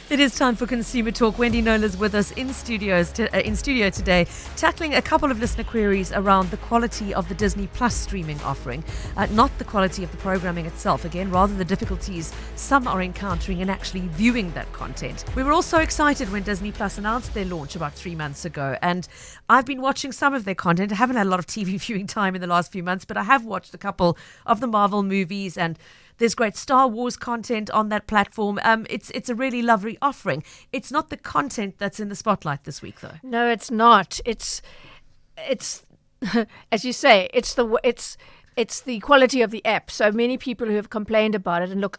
It is time for Consumer Talk. Wendy Knowler is with us in studio today, tackling a couple of listener queries around the quality of the Disney Plus streaming offering, not the quality of the programming itself, again, rather the difficulties some are encountering in actually viewing that content. We were all so excited when Disney Plus announced their launch about 3 months ago, and I've been watching some of their content. I haven't had a lot of TV viewing time in the last few months, but I have watched a couple of the Marvel movies, and there's great Star Wars content on that platform. It's a really lovely offering. It's not the content that's in the spotlight this week, though. No, it's not. It's as you say, it's the quality of the app. So many people who have complained about it, and look,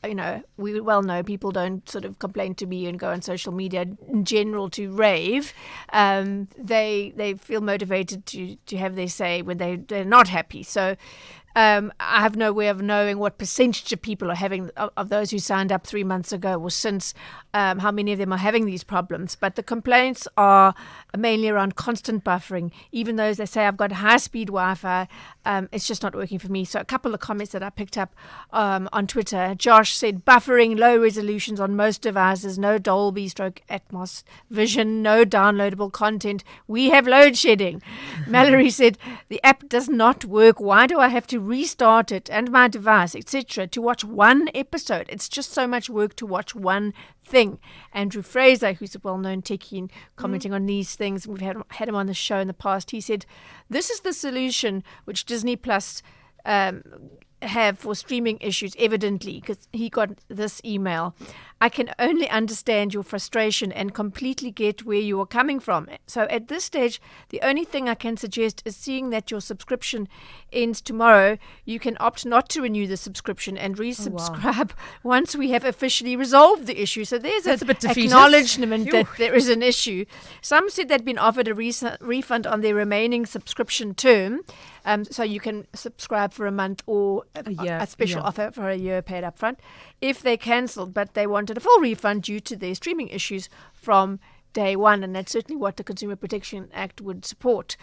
we well know people don't sort of complain to me and go on social media in general to rave. They feel motivated to have their say when they're not happy. So I have no way of knowing what percentage of people are having, of those who signed up 3 months ago or since, how many of them are having these problems. But the complaints are mainly around constant buffering. Even those that say, I've got high-speed Wi-Fi, it's just not working for me. So a couple of comments that I picked up on Twitter. Josh said, buffering, low resolutions on most devices, no Dolby / Atmos vision, no downloadable content. We have load shedding. Mallory said, the app does not work. Why do I have to restart it and my device, etc., to watch one episode? It's just so much work to watch one thing. Andrew Fraser, who's a well-known techie and commenting on these things, we've had him on the show in the past, he said, this is the solution which Disney Plus have for streaming issues, evidently, because he got this email. I can only understand your frustration and completely get where you are coming from. So at this stage, the only thing I can suggest is, seeing that your subscription ends tomorrow, you can opt not to renew the subscription and resubscribe once we have officially resolved the issue. So there's an acknowledgement that there is an issue. Some said they'd been offered a refund on their remaining subscription term. So you can subscribe for a month or a special offer for a year paid up front if they cancelled, but they wanted a full refund due to their streaming issues from day one, and that's certainly what the Consumer Protection Act would support.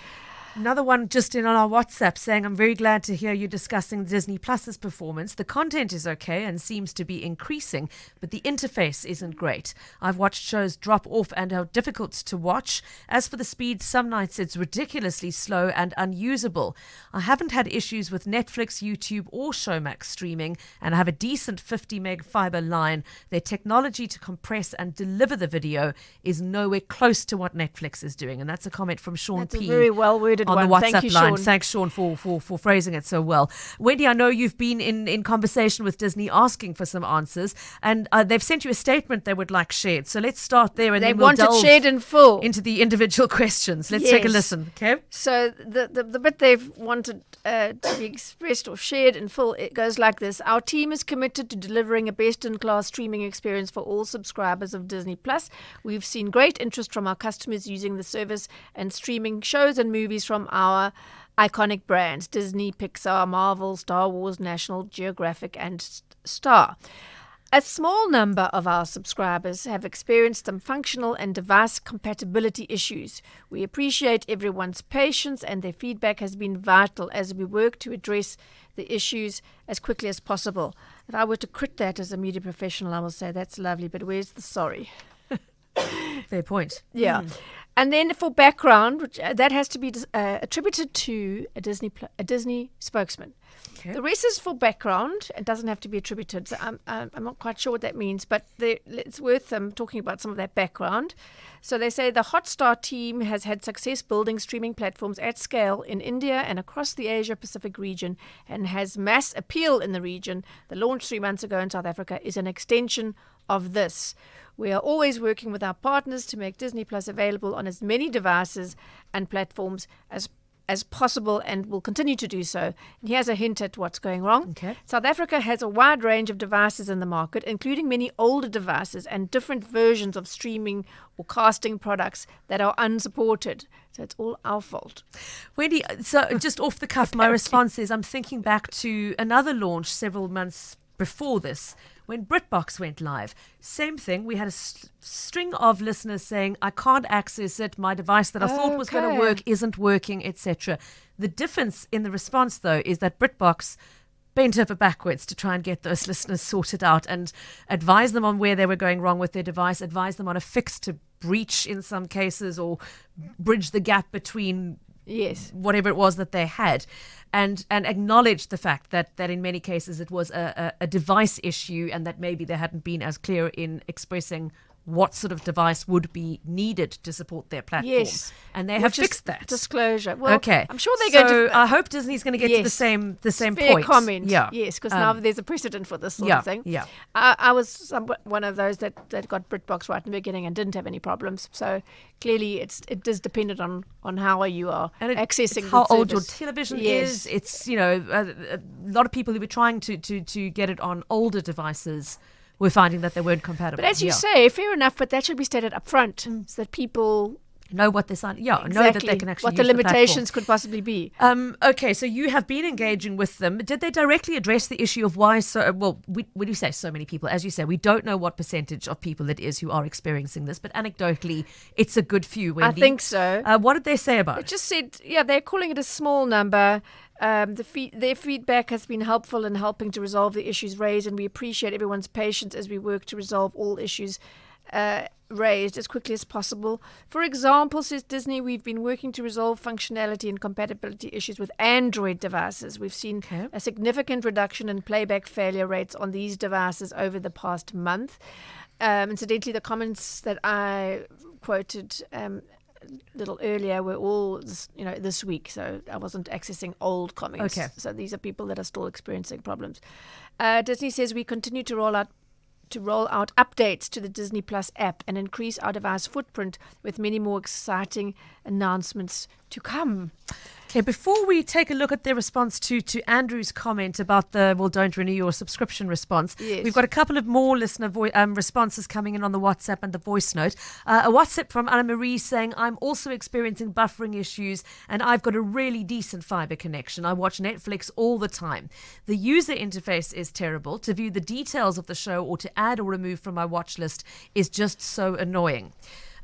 Another one just in on our WhatsApp saying, I'm very glad to hear you discussing Disney Plus's performance. The content is okay and seems to be increasing, but the interface isn't great. I've watched shows drop off and are difficult to watch. As for the speed, some nights it's ridiculously slow and unusable. I haven't had issues with Netflix, YouTube or Showmax streaming, and I have a decent 50 meg fiber line. Their technology to compress and deliver the video is nowhere close to what Netflix is doing. And that's a comment from Sean That's P. a very well worded on one. the WhatsApp Thank you, line. Sean. Thanks, Sean, for phrasing it so well. Wendy, I know you've been in conversation with Disney asking for some answers, and they've sent you a statement they would like shared. So let's start there, and they then we'll want it delve shared in full into the individual questions. Let's take a listen, okay? So the bit they've wanted to be expressed or shared in full, it goes like this. Our team is committed to delivering a best-in-class streaming experience for all subscribers of Disney Plus. We've seen great interest from our customers using the service and streaming shows and movies from our iconic brands: Disney, Pixar, Marvel, Star Wars, National Geographic, and Star. A small number of our subscribers have experienced some functional and device compatibility issues. We appreciate everyone's patience, and their feedback has been vital as we work to address the issues as quickly as possible. If I were to crit that as a media professional, I will say that's lovely, but where's the sorry? Fair point. Yeah. And then for background, which, that has to be attributed to a Disney spokesman. Okay. The rest is for background. It doesn't have to be attributed. So I'm not quite sure what that means, but it's worth talking about some of that background. So they say the Hotstar team has had success building streaming platforms at scale in India and across the Asia-Pacific region, and has mass appeal in the region. The launch 3 months ago in South Africa is an extension of this. We are always working with our partners to make Disney Plus available on as many devices and platforms as possible, and will continue to do so. And here's a hint at what's going wrong. Okay. South Africa has a wide range of devices in the market, including many older devices and different versions of streaming or casting products that are unsupported. So it's all our fault. Wendy, so just off the cuff, my response is, I'm thinking back to another launch several months before this, when BritBox went live. Same thing. We had a string of listeners saying, I can't access it. My device that I thought was going to work isn't working, etc. The difference in the response, though, is that BritBox bent over backwards to try and get those listeners sorted out and advise them on where they were going wrong with their device, advise them on a fix to breach in some cases, or bridge the gap between whatever it was that they had, and acknowledge the fact that in many cases it was a device issue, and that maybe they hadn't been as clear in expressing what sort of device would be needed to support their platform. Yes. And they have fixed that. Disclosure. Well, okay. I'm sure they're going to... I hope Disney's going to get to the same fair point. comment. Yeah. Yes, because now there's a precedent for this sort of thing. Yeah. I was one of those that got BritBox right in the beginning and didn't have any problems. So clearly it is dependent on how you are accessing it's how the old your service. television is. It's, a lot of people who were trying to get it on older devices we're finding that they weren't compatible. But as you say, fair enough, but that should be stated up front so that people know what they're signing. Yeah, exactly know that they can actually what use the limitations could possibly be. Okay, so you have been engaging with them. Did they directly address the issue of why when you say so many people, as you say, we don't know what percentage of people it is who are experiencing this, but anecdotally, it's a good few, Wendy. I think so. What did they say about it? It just said, they're calling it a small number. Their feedback has been helpful in helping to resolve the issues raised, and we appreciate everyone's patience as we work to resolve all issues raised as quickly as possible. For example, says Disney, we've been working to resolve functionality and compatibility issues with Android devices. We've seen a significant reduction in playback failure rates on these devices over the past month. Incidentally, the comments that I quoted little earlier were all this week, so I wasn't accessing old comments. Okay. So these are people that are still experiencing problems. Disney says we continue to roll out updates to the Disney Plus app and increase our device footprint with many more exciting announcements to come. Okay, before we take a look at their response to Andrew's comment about the don't renew your subscription response, we've got a couple of more listener responses coming in on the WhatsApp and the voice note. A WhatsApp from Anna Marie saying, I'm also experiencing buffering issues and I've got a really decent fiber connection. I watch Netflix all the time. The user interface is terrible. To view the details of the show or to add or remove from my watch list is just so annoying.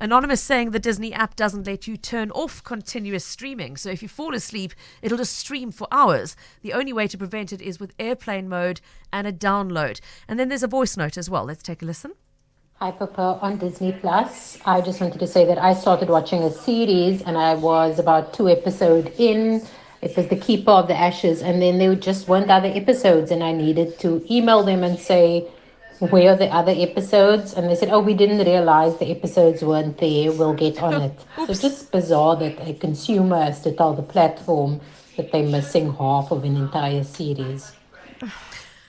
Anonymous saying the Disney app doesn't let you turn off continuous streaming. So if you fall asleep, it'll just stream for hours. The only way to prevent it is with airplane mode and a download. And then there's a voice note as well. Let's take a listen. Hi, Pippa. On Disney Plus, I just wanted to say that I started watching a series and I was about 2 episodes in. It was The Keeper of the Ashes. And then there just weren't other episodes and I needed to email them and say, where are the other episodes? And they said, we didn't realize the episodes weren't there. We'll get on it. So it's just bizarre that a consumer has to tell the platform that they're missing half of an entire series.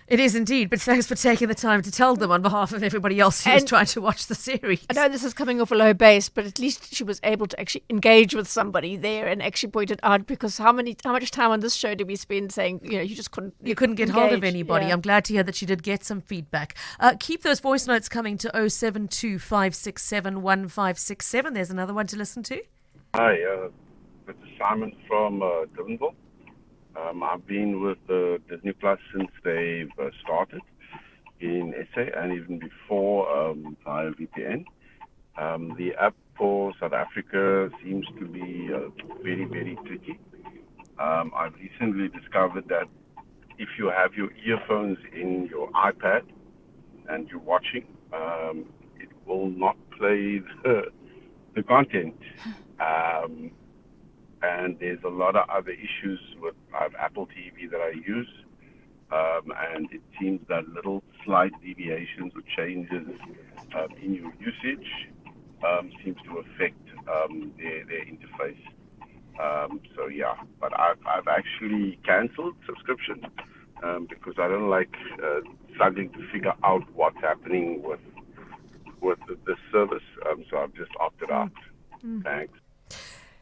It is indeed, but thanks for taking the time to tell them on behalf of everybody else who's trying to watch the series. I know this is coming off a low base, but at least she was able to actually engage with somebody there and actually point it out, because how much time on this show did we spend saying, you just couldn't get hold of anybody. Yeah. I'm glad to hear that you did get some feedback. Keep those voice notes coming to 0725671567. There's another one to listen to. Hi, this is Simon from Durbanville. I've been with Disney Plus since they've started in SA and even before via VPN. The app for South Africa seems to be very, very tricky. I've recently discovered that if you have your earphones in your iPad and you're watching, it will not play the content. And there's a lot of other issues with Apple TV that I use, and it seems that little slight deviations or changes in your usage seems to affect their interface. But I've actually cancelled subscription because I don't like struggling to figure out what's happening with the service. So I've just opted out. Thanks.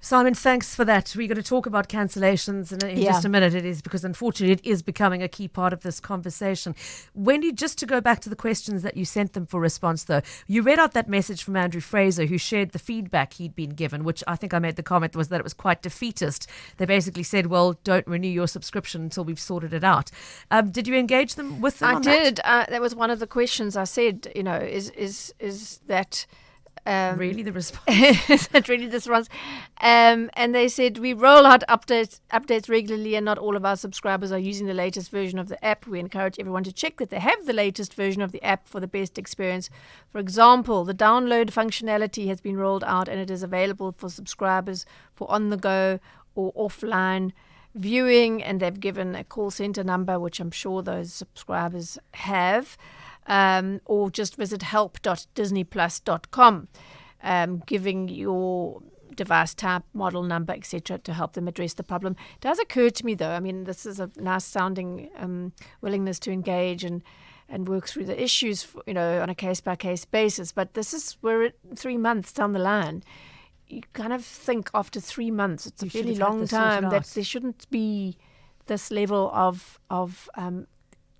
Simon, thanks for that. We're going to talk about cancellations in just a minute. It is because, unfortunately, it is becoming a key part of this conversation. Wendy, just to go back to the questions that you sent them for response, though, you read out that message from Andrew Fraser, who shared the feedback he'd been given, which I think I made the comment was that it was quite defeatist. They basically said, well, don't renew your subscription until we've sorted it out. Did you engage with them I on did. That was one of the questions I said, is that... Really, the response? Is that really this response? And they said, we roll out updates regularly, and not all of our subscribers are using the latest version of the app. We encourage everyone to check that they have the latest version of the app for the best experience. For example, the download functionality has been rolled out, and it is available for subscribers for on-the-go or offline viewing, and they've given a call center number, which I'm sure those subscribers have. Or just visit help.disneyplus.com, giving your device type, model number, etc., to help them address the problem. It does occur to me, though, I mean, this is a nice sounding willingness to engage and work through the issues, on a case-by-case basis, but we're at 3 months down the line. You kind of think after 3 months, it's a fairly long time, that there shouldn't be this level of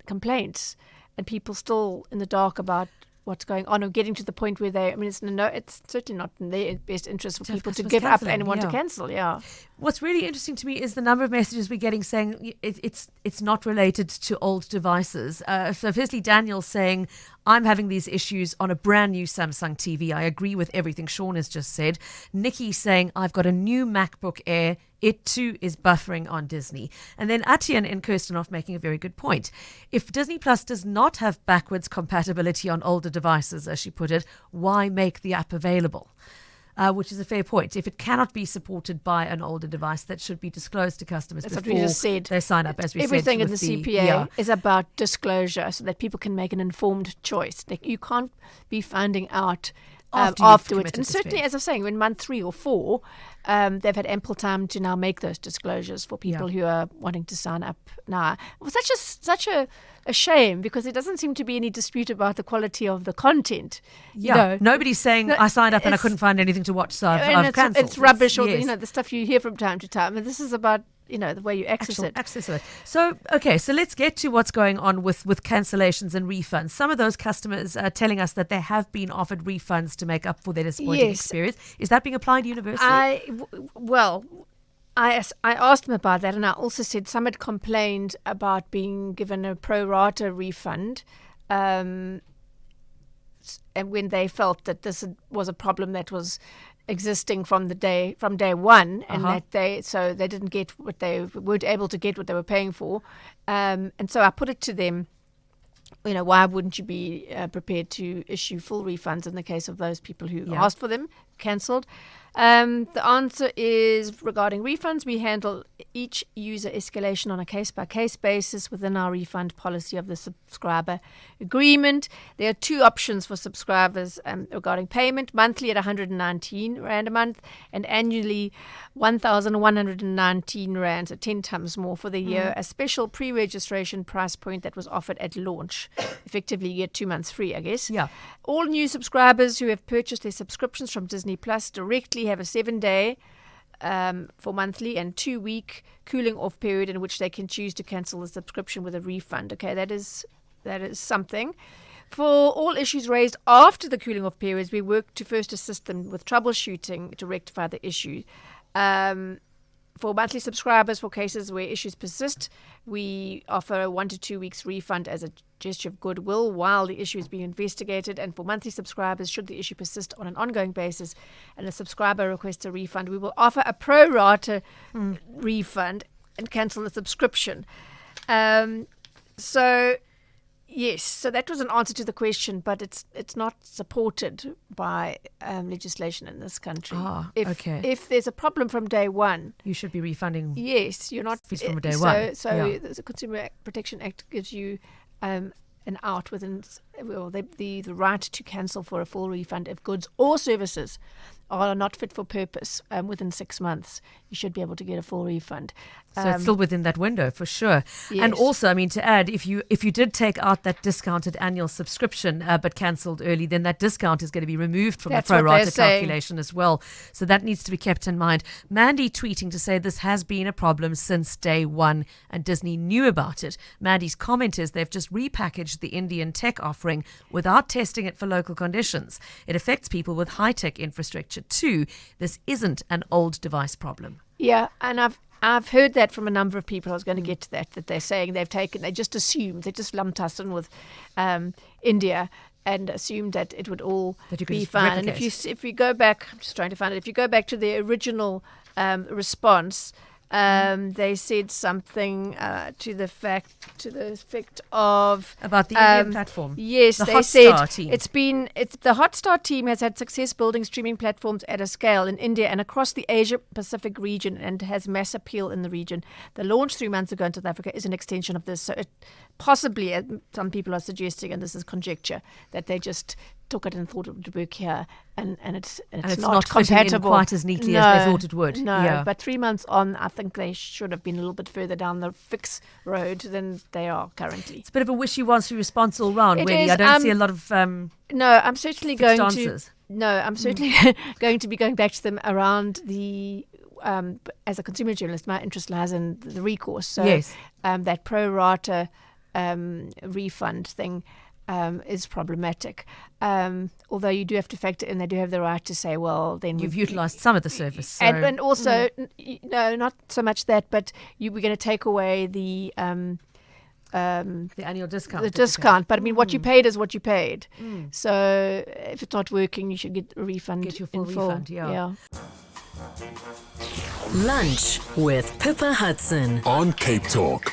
complaints. And people still in the dark about what's going on, or getting to the point where it's certainly not in their best interest for people to give up and want to cancel. Yeah. What's really interesting to me is the number of messages we're getting saying it's not related to old devices. So firstly, Daniel's saying, I'm having these issues on a brand new Samsung TV. I agree with everything Sean has just said. Nikki saying, I've got a new MacBook Air. It too is buffering on Disney. And then Atian in Kirstenoff making a very good point. If Disney Plus does not have backwards compatibility on older devices, as she put it, why make the app available? Which is a fair point. If it cannot be supported by an older device, that should be disclosed to customers before they sign up, as we Everything said. in the CPA is about disclosure so that people can make an informed choice. You can't be finding out afterwards. And certainly, as I was saying, in month 3 or 4, they've had ample time to now make those disclosures for people who are wanting to sign up now. It was such a shame, because there doesn't seem to be any dispute about the quality of the content. Nobody's saying I signed up and I couldn't find anything to watch, so I've cancelled. It's rubbish, or the stuff you hear from time to time. And this is about the way you access it. So let's get to what's going on with cancellations and refunds. Some of those customers are telling us that they have been offered refunds to make up for their disappointing experience. Is that being applied universally? I asked them about that, and I also said some had complained about being given a pro rata refund, and when they felt that this was a problem that was existing from day one, and that they didn't get what they weren't able to get what they were paying for, and so I put it to them, why wouldn't you be prepared to issue full refunds in the case of those people who asked for them, cancelled? The answer is, regarding refunds, we handle each user escalation on a case-by-case basis within our refund policy of the subscriber agreement. There are 2 options for subscribers regarding payment: monthly at 119 Rand a month, and annually 1,119 Rand, so 10 times more for the year. A special pre-registration price point that was offered at launch. Effectively, you get 2 months free, I guess. Yeah. All new subscribers who have purchased their subscriptions from Disney Plus directly have a 7-day for monthly and 2-week cooling off period in which they can choose to cancel the subscription with a refund. Okay, that is something. For all issues raised after the cooling off periods, we work to first assist them with troubleshooting to rectify the issue. For monthly subscribers, for cases where issues persist, we offer a 1 to 2 weeks refund as a gesture of goodwill while the issue is being investigated. And for monthly subscribers, should the issue persist on an ongoing basis and a subscriber requests a refund, we will offer a pro rata refund and cancel the subscription. Yes, so that was an answer to the question, but it's not supported by legislation in this country. If there's a problem from day one, you should be refunding. Yes, you're not from day one. So the Consumer Protection Act gives you an out within the right to cancel for a full refund if goods or services are not fit for purpose within 6 months. You should be able to get a full refund. So it's still within that window for sure. Yes. And also, I mean, to add, if you did take out that discounted annual subscription but cancelled early, then that discount is going to be removed from the pro rata calculation as well. So that needs to be kept in mind. Mandy tweeting to say this has been a problem since day one and Disney knew about it. Mandy's comment is they've just repackaged the Indian tech offering without testing it for local conditions. It affects people with high-tech infrastructure too. This isn't an old device problem. Yeah, and I've heard that from a number of people. I was going to get to that they're saying they just lumped us in with India. and assumed that it would all That you could be just fine. And replicate. if you go back, I'm just trying to find it. If you go back to the original response, they said something to the effect of About the Indian platform. Yes, The they Hotstar said team. it's the Hotstar team has had success building streaming platforms at a scale in India and across the Asia Pacific region, and has mass appeal in the region. The launch 3 months ago in South Africa is an extension of this. So it possibly, some people are suggesting, and this is conjecture, that they just took it and thought it would work here, and it's not fitting in compatible quite as neatly as they thought it would. No, Yeah. but 3 months on, I think they should have been a little bit further down the fix road than they are currently. It's a bit of a wishy-washy response all round, It really. is, I don't see a lot of No, I'm certainly fixed going answers. to. No, I'm certainly going to be going back to them around the. As a consumer journalist, my interest lies in the recourse. So Yes. that pro rata refund thing is problematic. Although you do have to factor in, they do have the right to say, well, then You've utilised some of the service. So. and also, no, not so much that, but we're going to take away the annual discount. the that you discount. But I mean, what you paid is what you paid. So if it's not working, you should get a refund. Get your full in refund, yeah. Lunch with Pippa Hudson. On Cape Talk.